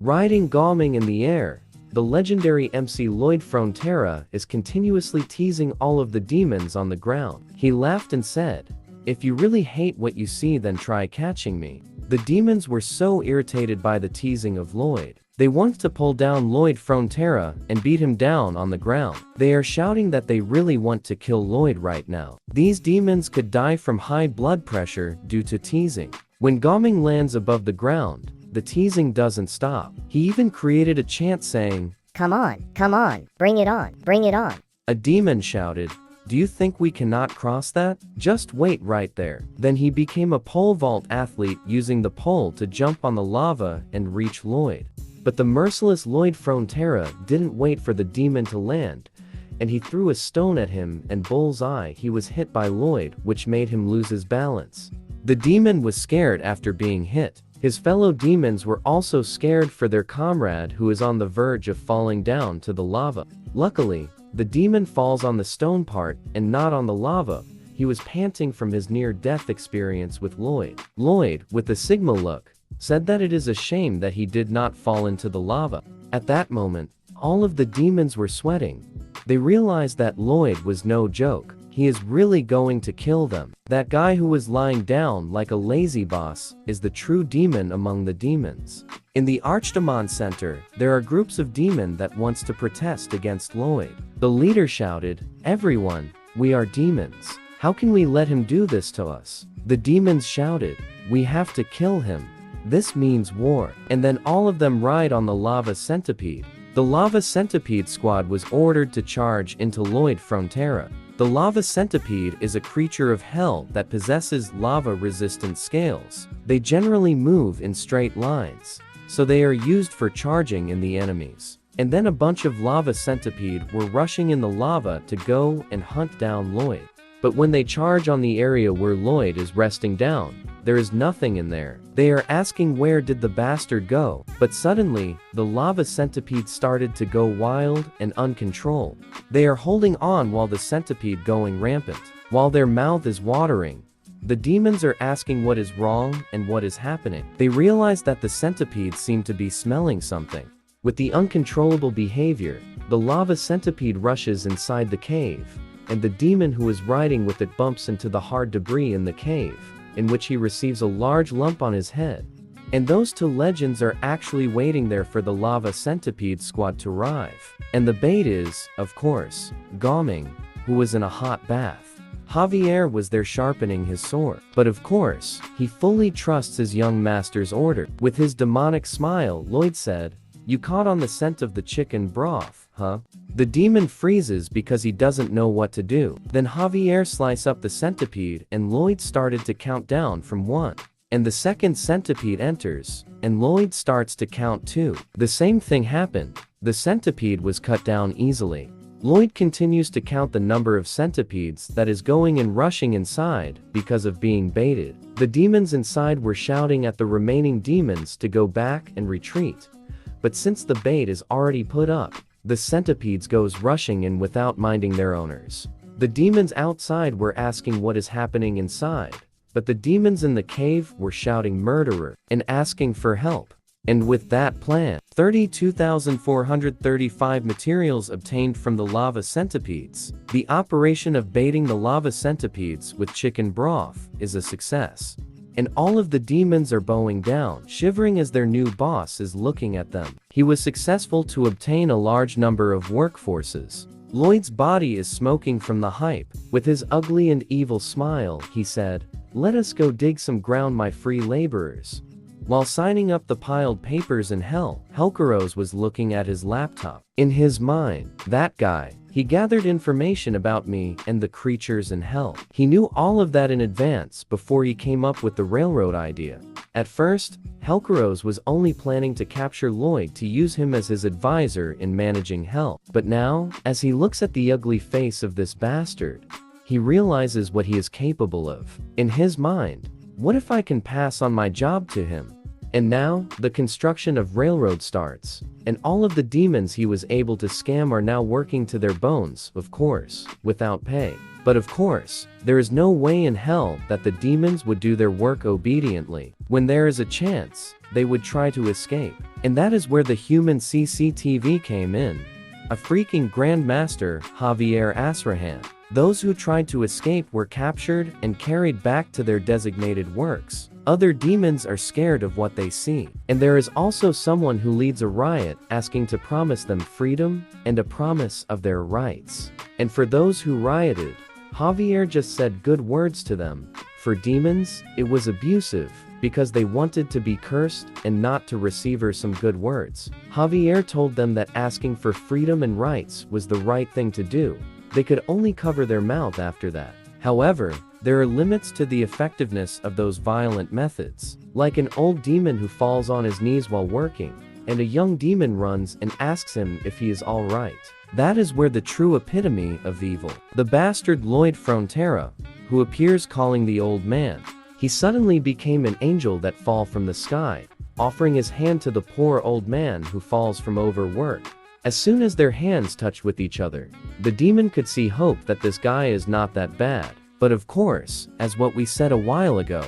Riding Gawming in the air, the legendary MC Lloyd is continuously teasing all of the demons on the ground. He laughed and said, "If you really hate what you see, then try catching me." The demons were so irritated by the teasing of Lloyd. They want to pull down Lloyd and beat him down on the ground. They are shouting that they really want to kill Lloyd right now. These demons could die from high blood pressure due to teasing. When Gawming lands above the ground, the teasing doesn't stop. He even created a chant saying, come on, bring it on, bring it on." A demon shouted, "Do you think we cannot cross that? Just wait right there." Then he became a pole vault athlete using the pole to jump on the lava and reach Lloyd. But the merciless Lloyd didn't wait for the demon to land, and he threw a stone at him and bullseye he was hit by Lloyd, which made him lose his balance. The demon was scared after being hit. His fellow demons were also scared for their comrade who is on the verge of falling down to the lava. Luckily, the demon falls on the stone part and not on the lava. He was panting from his near-death experience with Lloyd. Lloyd, with a Sigma look, said that it is a shame that he did not fall into the lava. At that moment, all of the demons were sweating. They realized that Lloyd was no joke. He is really going to kill them. That guy who was lying down like a lazy boss is the true demon among the demons. In the Archdemon Center, there are groups of demons that wants to protest against Lloyd. The leader shouted, "Everyone, we are demons. How can we let him do this to us?" The demons shouted, "We have to kill him. This means war." And then all of them ride on the lava centipede. The lava centipede squad was ordered to charge into Lloyd. The lava centipede is a creature of hell that possesses lava-resistant scales. They generally move in straight lines, so they are used for charging in the enemies. And then a bunch of lava centipede were rushing in the lava to go and hunt down Lloyd. But when they charge on the area where Lloyd is resting down, there is nothing in there. They are asking where did the bastard go, but suddenly, the lava centipede started to go wild and uncontrolled. They are holding on while the centipede going rampant. While their mouth is watering, the demons are asking what is wrong and what is happening. They realize that the centipede seem to be smelling something. With the uncontrollable behavior, the lava centipede rushes inside the cave, and the demon who is riding with it bumps into the hard debris in the cave, in which he receives a large lump on his head. And those two legends are actually waiting there for the lava centipede squad to arrive. And the bait is, of course, Gawming, who was in a hot bath. Javier was there sharpening his sword. But of course, he fully trusts his young master's order. With his demonic smile, Lloyd said, "You caught on the scent of the chicken broth, huh?" The demon freezes because he doesn't know what to do. Then Javier slices up the centipede and Lloyd started to count down from 1. And the second centipede enters, and Lloyd starts to count 2. The same thing happened. The centipede was cut down easily. Lloyd continues to count the number of centipedes that is going and rushing inside because of being baited. The demons inside were shouting at the remaining demons to go back and retreat. But since the bait is already put up, the centipedes goes rushing in without minding their owners. The demons outside were asking what is happening inside, but the demons in the cave were shouting murderer and asking for help. And with that plan, 32,435 materials obtained from the lava centipedes. The operation of baiting the lava centipedes with chicken broth is a success. And all of the demons are bowing down, shivering as their new boss is looking at them. He was successful to obtain a large number of workforces. Lloyd's body is smoking from the hype. With his ugly and evil smile, he said, "Let us go dig some ground, my free laborers." While signing up the piled papers in hell, Helcaros was looking at his laptop. In his mind, that guy, he gathered information about me and the creatures in hell. He knew all of that in advance before he came up with the railroad idea. At first, Helcaros was only planning to capture Lloyd to use him as his advisor in managing hell. But now, as he looks at the ugly face of this bastard, he realizes what he is capable of. In his mind, what if I can pass on my job to him? And now, the construction of railroad starts. And all of the demons he was able to scam are now working to their bones, of course, without pay. But of course, there is no way in hell that the demons would do their work obediently. When there is a chance, they would try to escape. And that is where the human CCTV came in. A freaking grandmaster, Javier Asrahan. Those who tried to escape were captured and carried back to their designated works. Other demons are scared of what they see. And there is also someone who leads a riot asking to promise them freedom and a promise of their rights. And for those who rioted, Javier just said good words to them. For demons, it was abusive, because they wanted to be cursed and not to receive some good words. Javier told them that asking for freedom and rights was the right thing to do. They could only cover their mouth after that. However, there are limits to the effectiveness of those violent methods. Like an old demon who falls on his knees while working, and a young demon runs and asks him if he is all right. That is where the true epitome of evil. The bastard Lloyd Frontera, who appears calling the old man. He suddenly became an angel that fall from the sky, offering his hand to the poor old man who falls from overwork. As soon as their hands touched with each other, the demon could see hope that this guy is not that bad. But of course, as what we said a while ago,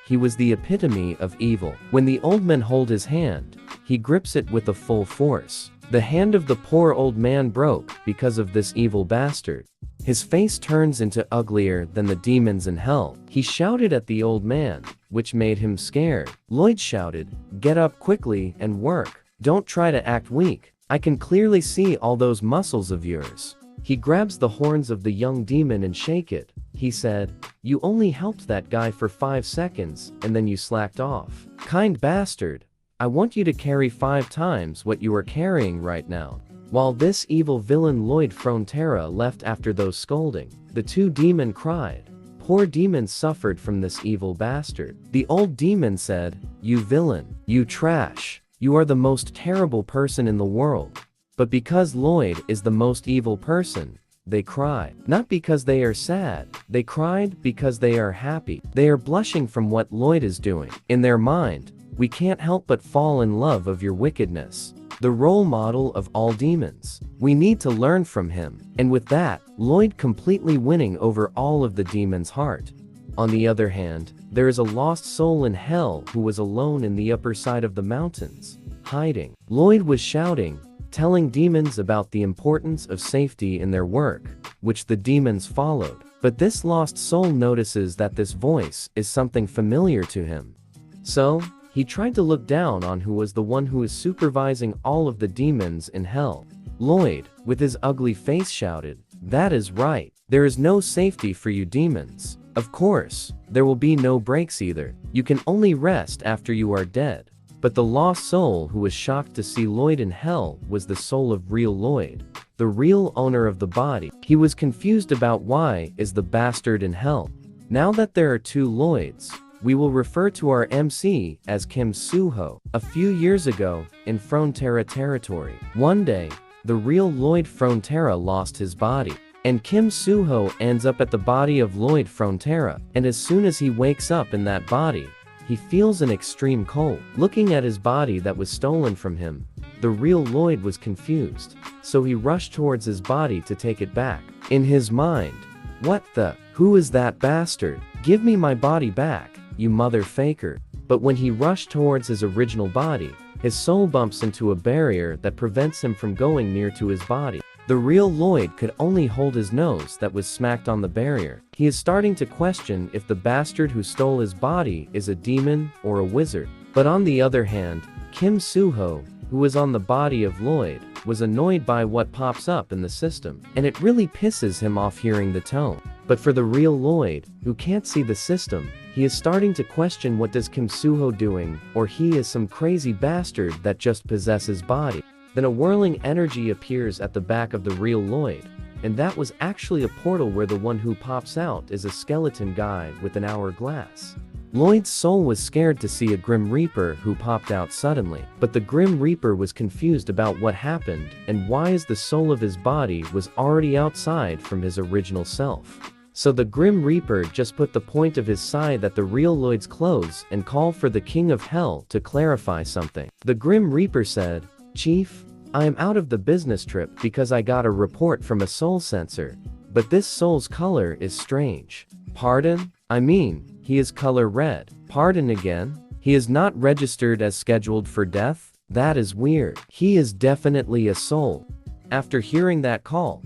he was the epitome of evil. When the old man hold his hand, he grips it with a full force. The hand of the poor old man broke because of this evil bastard. His face turns into uglier than the demons in hell. He shouted at the old man, which made him scared. Lloyd shouted, "Get up quickly and work. Don't try to act weak. I can clearly see all those muscles of yours." He grabs the horns of the young demon and shake it. He said, "You only helped that guy for 5 seconds, and then you slacked off. Kind bastard. I want you to carry 5 times what you are carrying right now." While this evil villain Lloyd Frontera left after those scolding, the 2 demons cried. Poor demons suffered from this evil bastard. The old demon said, "You villain, you trash. You are the most terrible person in the world." But because Lloyd is the most evil person, they cried. Not because they are sad, they cried because they are happy. They are blushing from what Lloyd is doing. In their mind, we can't help but fall in love of your wickedness. The role model of all demons. We need to learn from him. And with that, Lloyd completely winning over all of the demons' heart. On the other hand, there is a lost soul in hell who was alone in the upper side of the mountains, hiding. Lloyd was shouting, telling demons about the importance of safety in their work, which the demons followed. But this lost soul notices that this voice is something familiar to him. So, he tried to look down on who was the one who is supervising all of the demons in hell. Lloyd, with his ugly face shouted, "That is right. There is no safety for you demons. Of course, there will be no breaks either. You can only rest after you are dead." But the lost soul who was shocked to see Lloyd in hell was the soul of real Lloyd, the real owner of the body. He was confused about why is the bastard in hell. Now that there are 2 Lloyds, we will refer to our MC as Kim Suho. A few years ago, in Frontera territory, one day, the real Lloyd Frontera lost his body. And Kim Suho ends up at the body of Lloyd Frontera, and as soon as he wakes up in that body, he feels an extreme cold. Looking at his body that was stolen from him, the real Lloyd was confused, so he rushed towards his body to take it back. In his mind, "What the? Who is that bastard? Give me my body back, you mother faker." But when he rushed towards his original body, his soul bumps into a barrier that prevents him from going near to his body. The real Lloyd could only hold his nose that was smacked on the barrier. He is starting to question if the bastard who stole his body is a demon or a wizard. But on the other hand, Kim Suho, who was on the body of Lloyd, was annoyed by what pops up in the system, and it really pisses him off hearing the tone. But for the real Lloyd, who can't see the system, he is starting to question what does Kim Suho doing, or he is some crazy bastard that just possesses body. Then a whirling energy appears at the back of the real Lloyd, and that was actually a portal where the one who pops out is a skeleton guy with an hourglass. Lloyd's soul was scared to see a Grim Reaper who popped out suddenly, but the Grim Reaper was confused about what happened and why is the soul of his body was already outside from his original self. So the Grim Reaper just put the point of his scythe at the real Lloyd's clothes and called for the King of Hell to clarify something. The Grim Reaper said, "Chief, I am out of the business trip because I got a report from a soul sensor. But this soul's color is strange." "Pardon? I mean, he is color red." "Pardon again? He is not registered as scheduled for death? That is weird. He is definitely a soul." After hearing that call,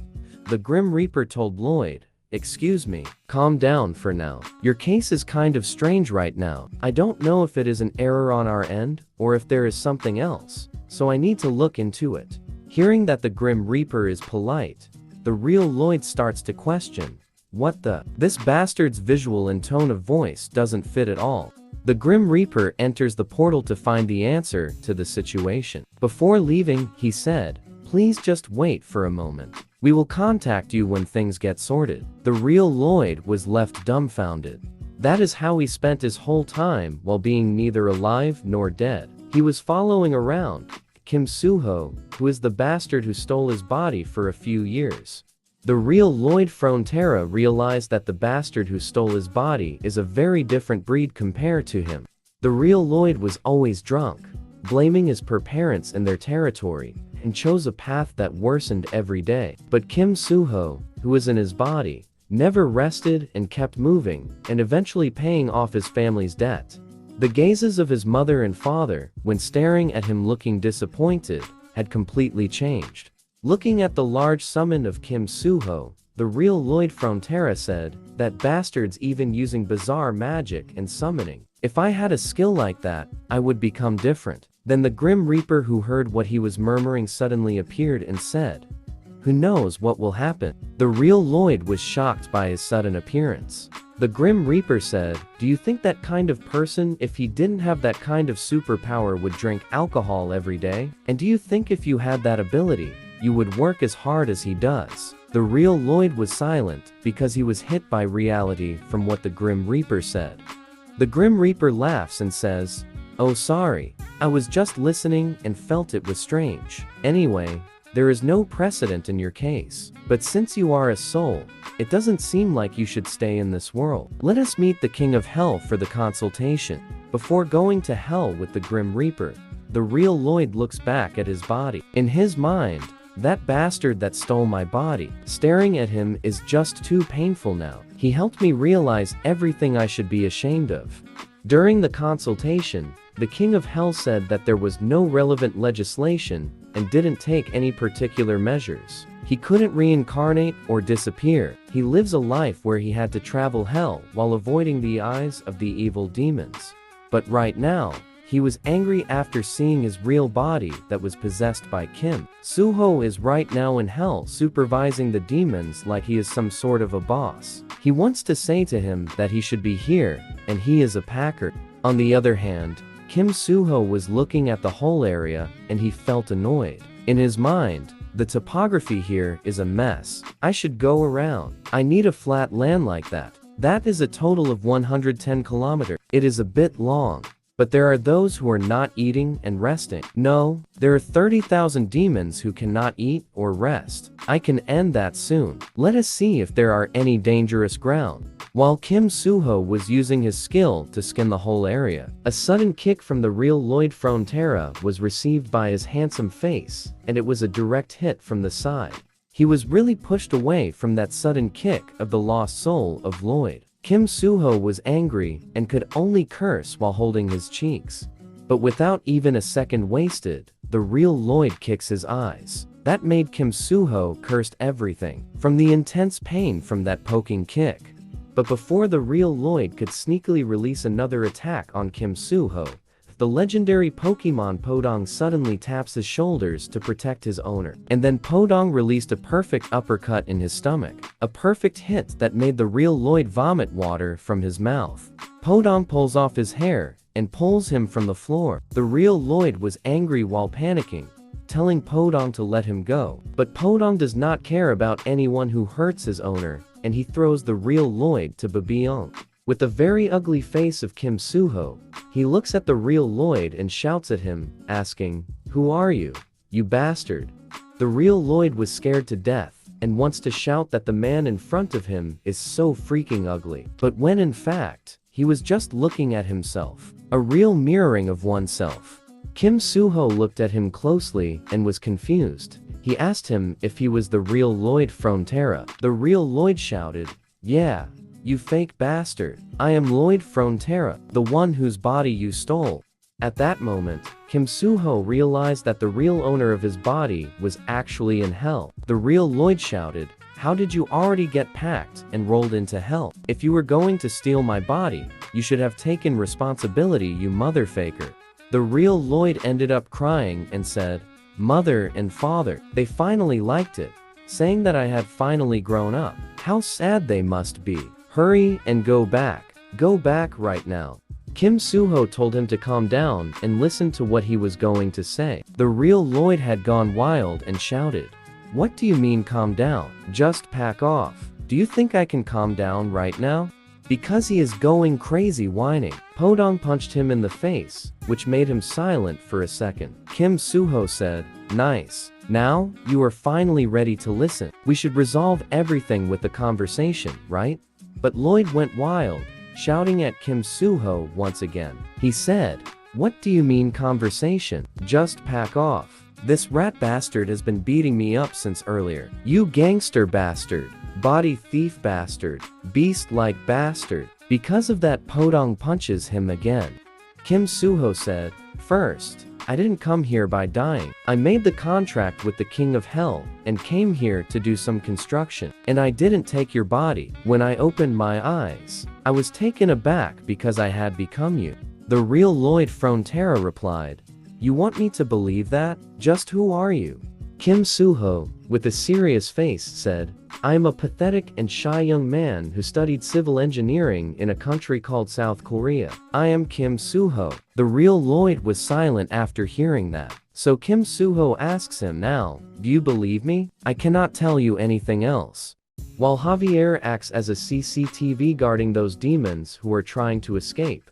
the Grim Reaper told Lloyd, "Excuse me, calm down for now. Your case is kind of strange right now. I don't know if it is an error on our end, or if there is something else, so I need to look into it." Hearing that the Grim Reaper is polite, the real Lloyd starts to question, "What the? This bastard's visual and tone of voice doesn't fit at all." The Grim Reaper enters the portal to find the answer to the situation. Before leaving, he said, "Please just wait for a moment. We will contact you when things get sorted." The real Lloyd was left dumbfounded. That is how he spent his whole time while being neither alive nor dead. He was following around Kim Soo-ho, who is the bastard who stole his body for a few years. The real Lloyd Frontera realized that the bastard who stole his body is a very different breed compared to him. The real Lloyd was always drunk, blaming his parents and their territory, and chose a path that worsened every day. But Kim Soo-ho, who was in his body, never rested and kept moving, and eventually paying off his family's debt. The gazes of his mother and father, when staring at him looking disappointed, had completely changed. Looking at the large summon of Kim Soo-ho, the real Lloyd Frontera said, "That bastard's even using bizarre magic and summoning. If I had a skill like that, I would become different." Then the Grim Reaper, who heard what he was murmuring, suddenly appeared and said, "Who knows what will happen?" The real Lloyd was shocked by his sudden appearance. The Grim Reaper said, "Do you think that kind of person, if he didn't have that kind of superpower, would drink alcohol every day? And do you think if you had that ability, you would work as hard as he does?" The real Lloyd was silent because he was hit by reality from what the Grim Reaper said. The Grim Reaper laughs and says, "Oh, sorry. I was just listening and felt it was strange. Anyway, there is no precedent in your case. But since you are a soul, it doesn't seem like you should stay in this world. Let us meet the King of Hell for the consultation." Before going to hell with the Grim Reaper, the real Lloyd looks back at his body. In his mind, that bastard that stole my body, staring at him is just too painful now. He helped me realize everything I should be ashamed of. During the consultation, the King of Hell said that there was no relevant legislation and didn't take any particular measures. He couldn't reincarnate or disappear. He lives a life where he had to travel hell while avoiding the eyes of the evil demons. But right now, he was angry after seeing his real body that was possessed by Kim. Soo-ho is right now in hell supervising the demons like he is some sort of a boss. He wants to say to him that he should be here, and he is a packer. On the other hand, Kim Soo-ho was looking at the whole area, and he felt annoyed. In his mind, the topography here is a mess. I should go around. I need a flat land like that. That is a total of 110 kilometers. It is a bit long. But there are those who are not eating and resting. No, there are 30,000 demons who cannot eat or rest. I can end that soon. Let us see if there are any dangerous ground. While Kim Soo-ho was using his skill to skin the whole area, a sudden kick from the real Lloyd Frontera was received by his handsome face, and it was a direct hit from the side. He was really pushed away from that sudden kick of the lost soul of Lloyd. Kim Soo-ho was angry and could only curse while holding his cheeks. But without even a second wasted, the real Lloyd kicks his eyes. That made Kim Soo-ho cursed everything from the intense pain from that poking kick. But before the real Lloyd could sneakily release another attack on Kim Soo-ho, the legendary Pokemon Podong suddenly taps his shoulders to protect his owner. And then Podong released a perfect uppercut in his stomach. A perfect hit that made the real Lloyd vomit water from his mouth. Podong pulls off his hair and pulls him from the floor. The real Lloyd was angry while panicking, telling Podong to let him go. But Podong does not care about anyone who hurts his owner, and he throws the real Lloyd to Babyong. With the very ugly face of Kim Soo-ho, he looks at the real Lloyd and shouts at him, asking, "Who are you, you bastard?" The real Lloyd was scared to death, and wants to shout that the man in front of him is so freaking ugly. But when in fact, he was just looking at himself. A real mirroring of oneself. Kim Soo-ho looked at him closely and was confused. He asked him if he was the real Lloyd Frontera. The real Lloyd shouted, "Yeah, you fake bastard. I am Lloyd Frontera, the one whose body you stole." At that moment, Kim Soo-ho realized that the real owner of his body was actually in hell. The real Lloyd shouted, "How did you already get packed and rolled into hell? If you were going to steal my body, you should have taken responsibility, you motherfaker." The real Lloyd ended up crying and said, "Mother and father, they finally liked it, saying that I had finally grown up. How sad they must be. Hurry and go back. Go back right now." Kim Soo-ho told him to calm down and listen to what he was going to say. The real Lloyd had gone wild and shouted, "What do you mean calm down? Just pack off. Do you think I can calm down right now?" Because he is going crazy whining. Podong punched him in the face, which made him silent for a second. Kim Soo-ho said, "Nice. Now, you are finally ready to listen. We should resolve everything with the conversation, right?" But Lloyd went wild, shouting at Kim Soo-ho once again. He said, "What do you mean conversation? Just pack off. This rat bastard has been beating me up since earlier. You gangster bastard. Body thief bastard. Beast-like bastard." Because of that, Podong punches him again. Kim Soo-ho said, "First, I didn't come here by dying. I made the contract with the King of Hell and came here to do some construction. And I didn't take your body. When I opened my eyes, I was taken aback because I had become you." The real Lloyd Frontera replied, "You want me to believe that? Just who are you?" Kim Soo-ho, with a serious face, said, "I am a pathetic and shy young man who studied civil engineering in a country called South Korea. I am Kim Soo-ho." The real Lloyd was silent after hearing that. So Kim Soo-ho asks him now, "Do you believe me? I cannot tell you anything else." While Javier acts as a CCTV guarding those demons who are trying to escape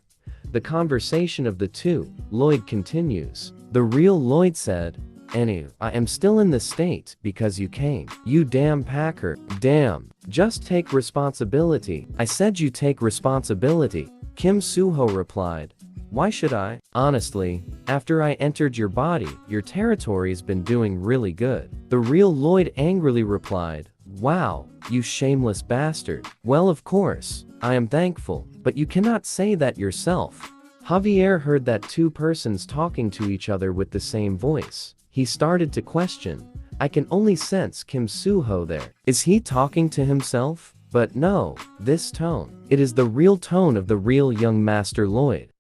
the conversation of the two, Lloyd continues. The real Lloyd said, I am still in this state because you came. You damn packer. Damn. Just take responsibility. I said you take responsibility." Kim Soo-ho replied, "Why should I? Honestly, after I entered your body, your territory's been doing really good." The real Lloyd angrily replied, "Wow, you shameless bastard. Well, of course, I am thankful, but you cannot say that yourself." Javier heard that two persons talking to each other with the same voice. He started to question. I can only sense Kim Soo-ho there. Is he talking to himself? But no, this tone. It is the real tone of the real young Master Lloyd.